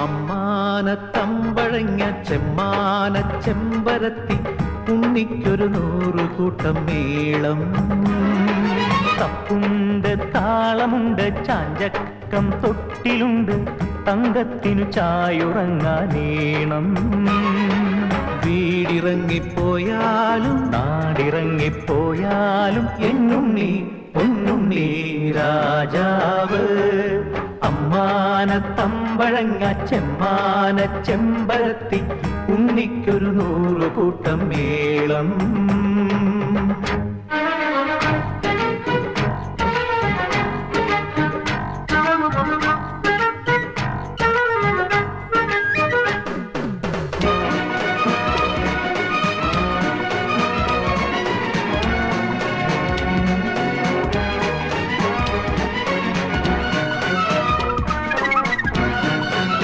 അമ്മാനത്തമ്പഴങ്ങ ചെമ്മാന ചെമ്പരത്തി ഉണ്ണിക്കൊരു 100 കൂട്ടം മേളം. തപ്പുണ്ട് താളമുണ്ട് ചാഞ്ചക്കം തൊട്ടിലുണ്ട് തങ്കത്തിനു ചായുറങ്ങാനേണം. വീടിറങ്ങിപ്പോയാലും നാടിറങ്ങിപ്പോയാലും എന്നുണ്ണി പൊന്നുണ്ണി രാജാവ്. അമ്മാനത്തമ്പഴങ്ങ ചെമ്മാന ചെമ്പരത്തി ഉണ്ണിക്കൊരു 100 കൂട്ടം മേളം.